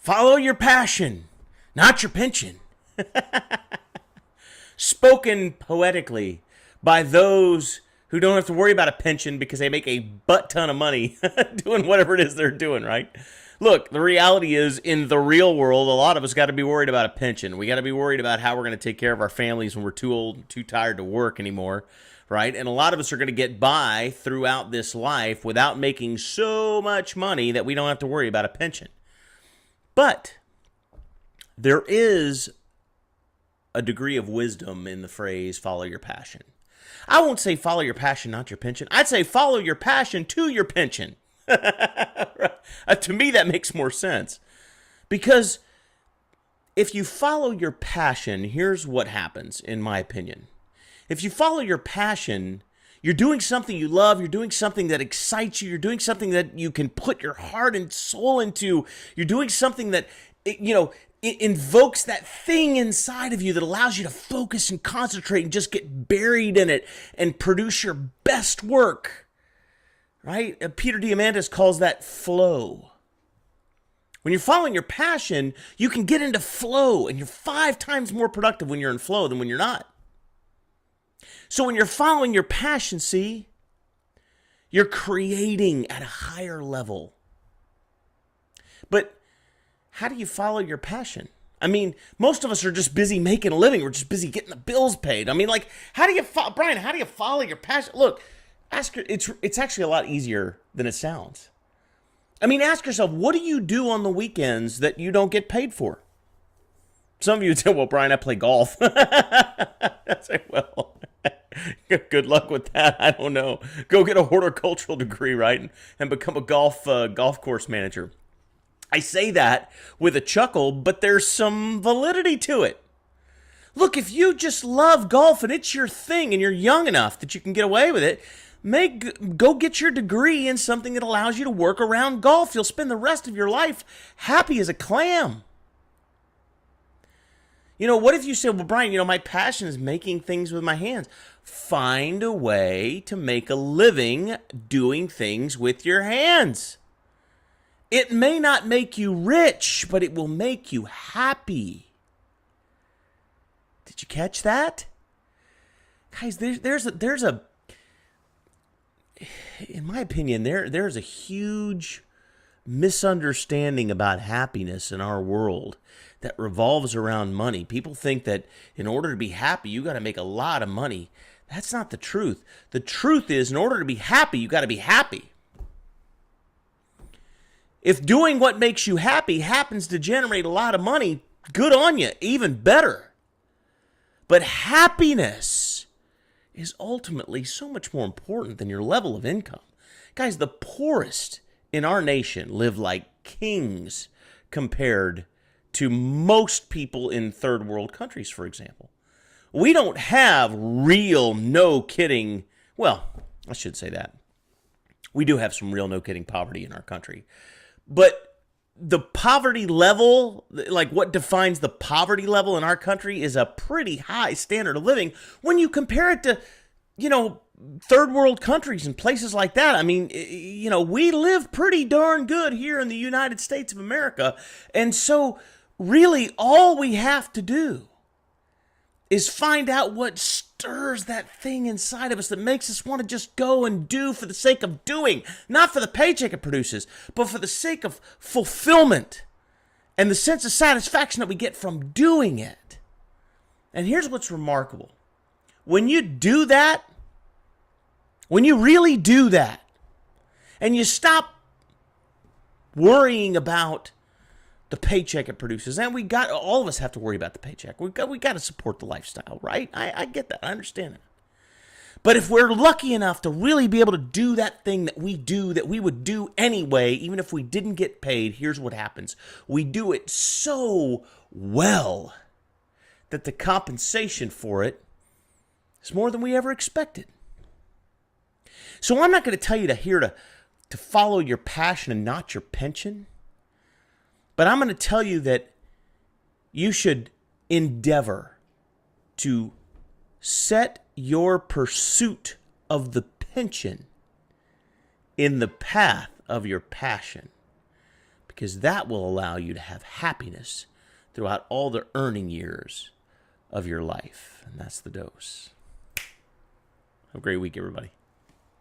Follow your passion, not your pension. Spoken poetically by those who don't have to worry about a pension because they make a butt ton of money doing whatever it is they're doing, right? Look, the reality is, in the real world, a lot of us got to be worried about a pension. We got to be worried about how we're going to take care of our families when we're too old and too tired to work anymore, right? And a lot of us are going to get by throughout this life without making so much money that we don't have to worry about a pension. But there is a degree of wisdom in the phrase, follow your passion. I won't say follow your passion, not your pension. I'd say follow your passion to your pension. To me, that makes more sense. Because if you follow your passion, here's what happens, in my opinion. If you follow your passion, you're doing something you love, you're doing something that excites you, you're doing something that you can put your heart and soul into, you're doing something that, it invokes that thing inside of you that allows you to focus and concentrate and just get buried in it and produce your best work. Right? Peter Diamandis calls that flow. When you're following your passion, you can get into flow, and you're 5 times more productive when you're in flow than when you're not. So when you're following your passion, see, you're creating at a higher level. But how do you follow your passion? I mean, most of us are just busy making a living. We're just busy getting the bills paid. I mean, like, Brian, how do you follow your passion? Look, it's actually a lot easier than it sounds. I mean, ask yourself, what do you do on the weekends that you don't get paid for? Some of you would say, well, Brian, I play golf. I say, well, good luck with that. I don't know. Go get a horticultural degree, right? And become a golf course manager. I say that with a chuckle, but there's some validity to it. Look, if you just love golf and it's your thing and you're young enough that you can get away with it, go get your degree in something that allows you to work around golf. You'll spend the rest of your life happy as a clam. What if you say, well, Brian, my passion is making things with my hands. Find a way to make a living doing things with your hands. It may not make you rich, but it will make you happy. Did you catch that? Guys, there's a in my opinion, there's a huge misunderstanding about happiness in our world that revolves around money. People think that in order to be happy, you got to make a lot of money. That's not the truth. The truth is, in order to be happy, you got to be happy. If doing what makes you happy happens to generate a lot of money, good on you, even better. But happiness is ultimately so much more important than your level of income. Guys, the poorest in our nation live like kings compared to most people in third world countries, for example. We don't have real, no kidding, well, I should say that. We do have some real, no kidding poverty in our country. But the poverty level, like what defines the poverty level in our country, is a pretty high standard of living when you compare it to, third world countries and places like that. I mean, we live pretty darn good here in the United States of America. And so really all we have to do is find out what stirs that thing inside of us that makes us want to just go and do for the sake of doing, not for the paycheck it produces, but for the sake of fulfillment and the sense of satisfaction that we get from doing it. And here's what's remarkable. When you do that, when you really do that, and you stop worrying about the paycheck it produces, and all of us have to worry about the paycheck. We got to support the lifestyle, right? I get that. I understand that. But if we're lucky enough to really be able to do that thing that we would do anyway, even if we didn't get paid, here's what happens. We do it so well that the compensation for it is more than we ever expected. So I'm not going to tell you to follow your passion and not your pension. But I'm going to tell you that you should endeavor to set your pursuit of the pension in the path of your passion. because that will allow you to have happiness throughout all the earning years of your life. And that's the dose. Have a great week, everybody.